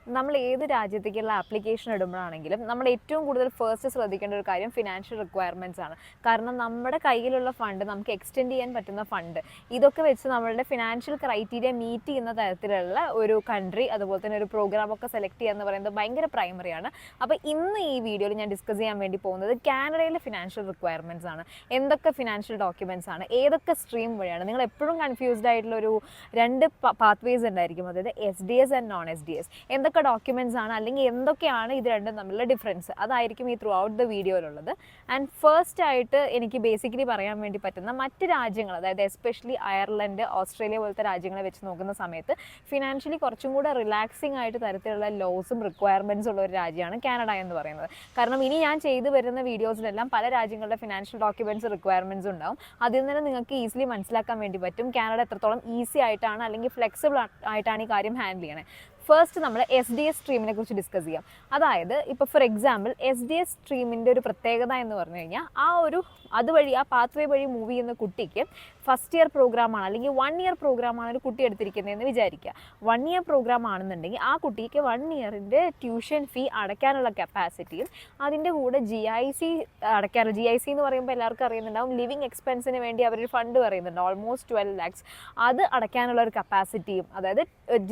നമ്മൾ ഏത് രാജ്യത്തേക്കുള്ള ആപ്ലിക്കേഷൻ ഇടുമ്പോഴാണെങ്കിലും നമ്മൾ ഏറ്റവും കൂടുതൽ ഫസ്റ്റ് ശ്രദ്ധിക്കേണ്ട ഒരു കാര്യം ഫിനാൻഷ്യൽ റിക്വയർമെൻറ്റ്സ് ആണ്. കാരണം നമ്മുടെ കയ്യിലുള്ള ഫണ്ട് നമുക്ക് എക്സ്റ്റെൻഡ് ചെയ്യാൻ പറ്റുന്ന ഫണ്ട് ഇതൊക്കെ വെച്ച് നമ്മളുടെ ഫിനാൻഷ്യൽ ക്രൈറ്റീരിയ മീറ്റ് ചെയ്യുന്ന തരത്തിലുള്ള ഒരു കൺട്രി അതുപോലെ തന്നെ ഒരു പ്രോഗ്രാം ഒക്കെ സെലക്ട് ചെയ്യുക എന്ന് പറയുന്നത് ഭയങ്കര പ്രൈമറിയാണ്. അപ്പോൾ ഇന്ന് ഈ വീഡിയോയിൽ ഞാൻ ഡിസ്കസ് ചെയ്യാൻ വേണ്ടി പോകുന്നത് കാനഡയിലെ ഫിനാൻഷ്യൽ റിക്വയർമെൻറ്റ്സ് ആണ്. എന്തൊക്കെ ഫിനാൻഷ്യൽ ഡോക്യുമെൻറ്റ്സ് ആണ്, ഏതൊക്കെ സ്ട്രീം വഴിയാണ്. നിങ്ങൾ എപ്പോഴും കൺഫ്യൂസ്ഡ് ആയിട്ടുള്ള ഒരു രണ്ട് പാത്വേസ് ഉണ്ടായിരിക്കും, അതായത് SDS ആൻഡ് നോൺ SDS. എന്തൊക്കെ ഡോക്യുമെൻറ്റ്സ് ആണ് അല്ലെങ്കിൽ എന്തൊക്കെയാണ് ഇത് രണ്ടും തമ്മിലുള്ള ഡിഫറൻസ്, അതായിരിക്കും ഈ ത്രൂ ഔട്ട് ദ വീഡിയോയിലുള്ളത്. ആൻഡ് ഫസ്റ്റ് ആയിട്ട് എനിക്ക് ബേസിക്കലി പറയാൻ വേണ്ടി പറ്റുന്ന മറ്റ് രാജ്യങ്ങൾ, അതായത് എസ്പെഷ്യലി അയർലൻഡ്, ഓസ്ട്രേലിയ പോലത്തെ രാജ്യങ്ങളെ വെച്ച് നോക്കുന്ന സമയത്ത് ഫിനാൻഷ്യലി കുറച്ചും കൂടെ റിലാക്സിങ് ആയിട്ട് തരത്തിലുള്ള ലോസും റിക്വയർമെൻറ്റ്സും ഉള്ള ഒരു രാജ്യമാണ് കാനഡ എന്ന് പറയുന്നത്. കാരണം ഇനി ഞാൻ ചെയ്തു വരുന്ന വീഡിയോസിലെല്ലാം പല രാജ്യങ്ങളുടെ ഫിനാൻഷ്യൽ ഡോക്യുമെൻറ്റ്സ് റിക്വയർമെൻറ്റ്സ് ഉണ്ടാവും. അതിൽ നിന്ന് നിങ്ങൾക്ക് ഈസിലി മനസ്സിലാക്കാൻ വേണ്ടി പറ്റും കാനഡ എത്രത്തോളം ഈസി ആയിട്ടാണ് അല്ലെങ്കിൽ ഫ്ലെക്സിബിൾ ആയിട്ടാണ് ഈ കാര്യം ഹാൻഡിൽ ചെയ്യണേ. ഫസ്റ്റ് നമ്മൾ SDS സ്ട്രീമിനെ കുറിച്ച് ഡിസ്കസ് ചെയ്യാം. അതായത് ഇപ്പോൾ ഫോർ എക്സാമ്പിൾ SDS സ്ട്രീമിൻ്റെ ഒരു പ്രത്യേകത എന്ന് പറഞ്ഞു കഴിഞ്ഞാൽ അതുവഴി ആ പാത്വേ വഴി മൂവ് ചെയ്യുന്ന കുട്ടിക്ക് ഫസ്റ്റ് ഇയർ പ്രോഗ്രാമാണ് അല്ലെങ്കിൽ 1 ഇയർ പ്രോഗ്രാമാണ് ഒരു കുട്ടി എടുത്തിരിക്കുന്നതെന്ന് വിചാരിക്കുക. 1 ഇയർ പ്രോഗ്രാം ആണെന്നുണ്ടെങ്കിൽ ആ കുട്ടിക്ക് 1 ഇയറിൻ്റെ ട്യൂഷൻ ഫീ അടയ്ക്കാനുള്ള കപ്പാസിറ്റിയും അതിൻ്റെ കൂടെ GIC അടയ്ക്കാനുള്ള, GIC എന്ന് പറയുമ്പോൾ എല്ലാവർക്കും അറിയുന്നുണ്ടാവും, ലിവിങ് എക്സ്പെൻസിന് വേണ്ടി അവരൊരു ഫണ്ട് പറയുന്നുണ്ട്, ഓൾമോസ്റ്റ് 12 lakhs. അത് അടയ്ക്കാനുള്ള ഒരു കപ്പാസിറ്റിയും, അതായത്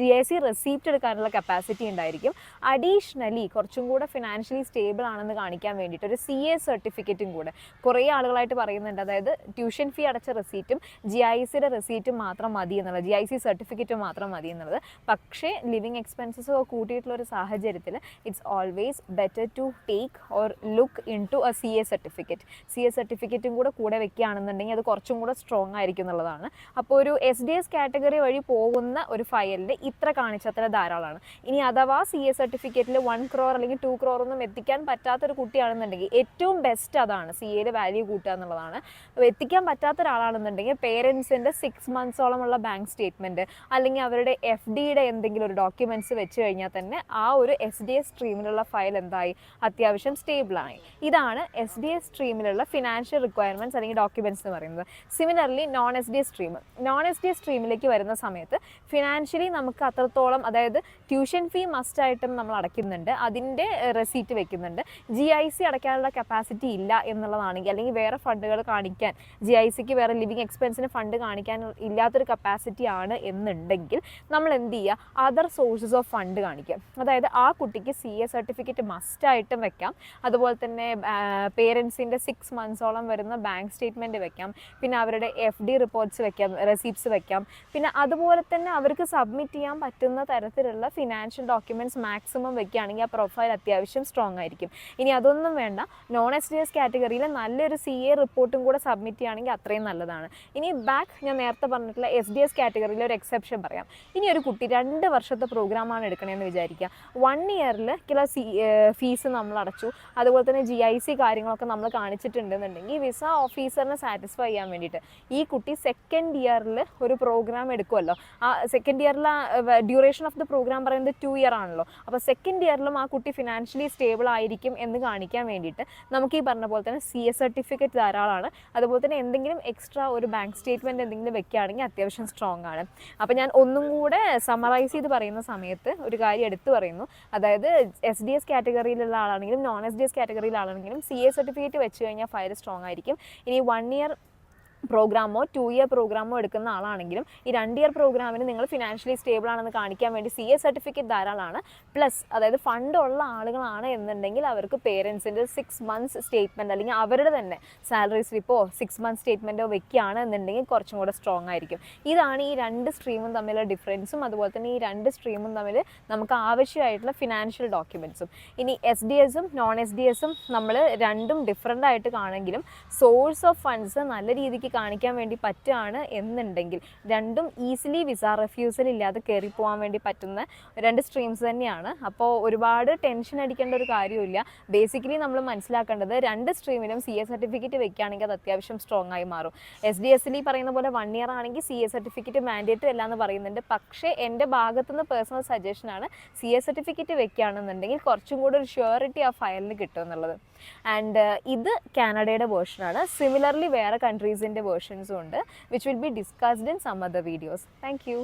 GIC റെസീപ്റ്റ് എടുക്കാനുള്ള കപ്പാസിറ്റി ഉണ്ടായിരിക്കും. അഡീഷണലി കുറച്ചും കൂടെ ഫിനാൻഷ്യലി സ്റ്റേബിൾ ആണെന്ന് കാണിക്കാൻ വേണ്ടിയിട്ട് ഒരു CA സർട്ടിഫിക്കറ്റും കൂടെ കുറേ ആളുകളായിട്ട് പറയുന്നുണ്ട്. അതായത് ട്യൂഷൻ ഫീ അടച്ച റെസീറ്റും GICയുടെ റെസീറ്റും മാത്രം മതി എന്നുള്ളത്, GIC സർട്ടിഫിക്കറ്റ് മാത്രം മതി എന്നുള്ളത്. പക്ഷേ ലിവിങ് എക്സ്പെൻസസ് കൂട്ടിയിട്ടുള്ള ഒരു സാഹചര്യത്തിൽ it's always better to take or look into a CA certificate. CA സർട്ടിഫിക്കറ്റും കൂടെ വെക്കുകയാണെന്നുണ്ടെങ്കിൽ അത് കുറച്ചും കൂടെ സ്ട്രോങ് ആയിരിക്കും എന്നുള്ളതാണ്. അപ്പോൾ ഒരു SDS കാറ്റഗറി വഴി പോകുന്ന ഒരു ഫയലിൽ ഇത്ര കാണിച്ചത്ര ധാരാളമാണ്. ഇനി അഥവാ CA സർട്ടിഫിക്കറ്റിൽ 1 crore അല്ലെങ്കിൽ 2 crore ഒന്നും എത്തിക്കാൻ പറ്റാത്തൊരു കുട്ടിയാണെന്നുണ്ടെങ്കിൽ ഏറ്റവും ബെസ്റ്റ് അതാണ്, CAയുടെ വാല്യൂ കൂട്ടുക എന്നുള്ളതാണ്. എത്തിക്കാൻ പറ്റാത്ത ഒരാളാണെന്നുണ്ടെങ്കിൽ പേരൻസിൻ്റെ 6 monthsോളമുള്ള ബാങ്ക് സ്റ്റേറ്റ്മെൻറ്റ് അല്ലെങ്കിൽ അവരുടെ FDയുടെ എന്തെങ്കിലും ഒരു ഡോക്യുമെൻറ്റ്സ് വെച്ച് കഴിഞ്ഞാൽ തന്നെ ആ ഒരു SDS സ്ട്രീമിലുള്ള ഫയൽ എന്തായി, അത്യാവശ്യം സ്റ്റേബിളായി. ഇതാണ് SDS സ്ട്രീമിലുള്ള ഫിനാൻഷ്യൽ റിക്വയർമെൻറ്റ്സ് അല്ലെങ്കിൽ ഡോക്യുമെൻറ്റ്സ് എന്ന് പറയുന്നത്. സിമിലർലി നോൺ SDS സ്ട്രീമിലേക്ക് വരുന്ന സമയത്ത് ഫിനാൻഷ്യലി നമുക്ക് അത്രത്തോളം, അതായത് ട്യൂഷൻ ഫീ മസ്റ്റായിട്ടും നമ്മൾ അടയ്ക്കുന്നുണ്ട്, അതിൻ്റെ റെസീറ്റ് വെക്കുന്നുണ്ട്. GIC അടയ്ക്കാനുള്ള കപ്പാസിറ്റി ഇല്ല എന്നുള്ളതാണെങ്കിൽ, അല്ലെങ്കിൽ വേറെ ഫണ്ടുകൾ കാണിക്കാൻ, GICക്ക് വേറെ ലിവിങ് എക്സ്പെൻസിന് ഫണ്ട് കാണിക്കാൻ ഇല്ലാത്തൊരു കപ്പാസിറ്റി ആണ് എന്നുണ്ടെങ്കിൽ നമ്മൾ എന്ത് ചെയ്യുക, അതർ സോഴ്സസ് ഓഫ് ഫണ്ട് കാണിക്കുക. അതായത് ആ കുട്ടിക്ക് CA സർട്ടിഫിക്കറ്റ് മസ്റ്റായിട്ടും വെക്കാം, അതുപോലെ തന്നെ പേരൻസിൻ്റെ 6 monthsോളം വരുന്ന ബാങ്ക് സ്റ്റേറ്റ്മെൻറ്റ് വെക്കാം, പിന്നെ അവരുടെ FD റിപ്പോർട്ട്സ് വെക്കാം, റെസീപ്റ്റ്സ് വെക്കാം. പിന്നെ അതുപോലെ തന്നെ അവർക്ക് സബ്മിറ്റ് ചെയ്യാൻ പറ്റുന്ന തരത്തിലുള്ള ഫിനാൻഷ്യൽ ഡോക്യുമെൻറ്റ്സ് മാക്സിമം വെക്കുകയാണെങ്കിൽ ആ പ്രൊഫൈൽ അത്യാവശ്യം സ്ട്രോങ് ആയിരിക്കും. ഇനി അതൊന്നും വേണ്ട, നോൺ SDS കാറ്റഗറിയിൽ നല്ലൊരു CA റിപ്പോർട്ടും കൂടെ സബ്മിറ്റ് ചെയ്യുകയാണെങ്കിൽ അത്രയും നല്ലതാണ്. ഇനി ഞാൻ നേരത്തെ പറഞ്ഞിട്ടുള്ള SDS കാറ്റഗറിയിൽ ഒരു എക്സെപ്ഷൻ പറയാം. ഇനി ഒരു കുട്ടി 2 വർഷത്തെ പ്രോഗ്രാമാണ് എടുക്കണമെന്ന് വിചാരിക്കുക. 1 ഇയറിൽ ഫീസ് നമ്മൾ അടച്ചു, അതുപോലെ തന്നെ GIC കാര്യങ്ങളൊക്കെ നമ്മൾ കാണിച്ചിട്ടുണ്ടെന്നുണ്ടെങ്കിൽ വിസ ഓഫീസറിനെ സാറ്റിസ്ഫൈ ചെയ്യാൻ വേണ്ടിയിട്ട് ഈ കുട്ടി സെക്കൻഡ് ഇയറിൽ ഒരു പ്രോഗ്രാം എടുക്കുമല്ലോ. ആ സെക്കൻഡ് ഇയറിൽ ഡ്യൂറേഷൻ ഓഫ് ദ പ്രോഗ്രാം പറയുന്നത് 2 year ആണല്ലോ. അപ്പോൾ സെക്കൻഡ് ഇയറിലും ആ കുട്ടി ഫിനാൻഷ്യലി സ്റ്റേബിൾ ആയിരിക്കും എന്ന് കാണിക്കാൻ വേണ്ടിയിട്ട് നമുക്ക് ഈ പറഞ്ഞ പോലെ തന്നെ CA സർട്ടിഫിക്കറ്റ് ധാരാളമാണ്. അതുപോലെ തന്നെ എന്തെങ്കിലും എക്സ്ട്രാ ഒരു ബാങ്ക് സ്റ്റേറ്റ്മെൻറ്റ് എന്തെങ്കിലും വെക്കുകയാണെങ്കിൽ അത്യാവശ്യം സ്ട്രോങ് ആണ്. അപ്പോൾ ഞാൻ ഒന്നും കൂടെ സമറൈസ് ചെയ്ത് പറയുന്ന സമയത്ത് ഒരു കാര്യം എടുത്തു പറയുന്നു. അതായത് SDS കാറ്റഗറിയിലുള്ള ആളാണെങ്കിലും നോൺ SDS കാറ്റഗറിയിലുള്ള ആളാണെങ്കിലും CA സർട്ടിഫിക്കറ്റ് വെച്ച് കഴിഞ്ഞാൽ ഫയൽ സ്ട്രോങ് ആയിരിക്കും. ഇനി 1 year പ്രോഗ്രാമോ 2 year പ്രോഗ്രാമോ എടുക്കുന്ന ആളാണെങ്കിലും ഈ 2 year പ്രോഗ്രാമിന് നിങ്ങൾ ഫിനാൻഷ്യലി സ്റ്റേബിൾ ആണെന്ന് കാണിക്കാൻ വേണ്ടി CA സർട്ടിഫിക്കറ്റ് ധാരാളമാണ്. പ്ലസ് അതായത് ഫണ്ട് ഉള്ള ആളുകളാണ് എന്നുണ്ടെങ്കിൽ അവർക്ക് പേരൻസിൻ്റെ 6 months സ്റ്റേറ്റ്മെൻറ്റ് അല്ലെങ്കിൽ അവരുടെ തന്നെ സാലറി സ്ലിപ്പോ 6 months സ്റ്റേറ്റ്മെൻറ്റോ വെക്കുകയാണ് എന്നുണ്ടെങ്കിൽ കുറച്ചും കൂടെ സ്ട്രോങ് ആയിരിക്കും. ഇതാണ് ഈ 2 സ്ട്രീമും തമ്മിലുള്ള ഡിഫറൻസും അതുപോലെ തന്നെ ഈ 2 സ്ട്രീമും തമ്മിൽ നമുക്ക് ആവശ്യമായിട്ടുള്ള ഫിനാൻഷ്യൽ ഡോക്യുമെൻറ്റ്സും. ഇനി SDSും നോൺ SDSും നമ്മൾ രണ്ടും ഡിഫറൻ്റ് ആയിട്ട് കാണെങ്കിലും സോഴ്സ് ഓഫ് ഫണ്ട്സ് നല്ല രീതിക്ക് കാണിക്കാൻ വേണ്ടി പറ്റുകയാണ് എന്നുണ്ടെങ്കിൽ രണ്ടും ഈസിലി വിസ റെഫ്യൂസൽ ഇല്ലാതെ കയറി പോകാൻ വേണ്ടി പറ്റുന്ന 2 സ്ട്രീംസ് തന്നെയാണ്. അപ്പോൾ ഒരുപാട് ടെൻഷൻ അടിക്കേണ്ട ഒരു കാര്യമില്ല. ബേസിക്കലി നമ്മൾ മനസ്സിലാക്കേണ്ടത് 2 സ്ട്രീമിലും CA സർട്ടിഫിക്കറ്റ് വെക്കുകയാണെങ്കിൽ അത് അത്യാവശ്യം സ്ട്രോങ് ആയി മാറും. SDS പറയുന്ന പോലെ 1 year ആണെങ്കിൽ CA സർട്ടിഫിക്കറ്റ് മാൻഡേറ്ററി അല്ല എന്ന് പറയുന്നുണ്ട്. പക്ഷേ എൻ്റെ ഭാഗത്തുനിന്ന് പേഴ്സണൽ സജഷനാണ് CA സർട്ടിഫിക്കറ്റ് വെക്കുകയാണെന്നുണ്ടെങ്കിൽ കുറച്ചും കൂടെ ഒരു ഷ്യൂറിറ്റി ആ ഫയലിന് കിട്ടും എന്നുള്ളത്. ആൻഡ് ഇത് കാനഡയുടെ വേർഷനാണ്. സിമിലർലി വേറെ കൺട്രീസിൻ്റെ വേർഷൻസും ഉണ്ട്, which will be discussed in some other videos. Thank U.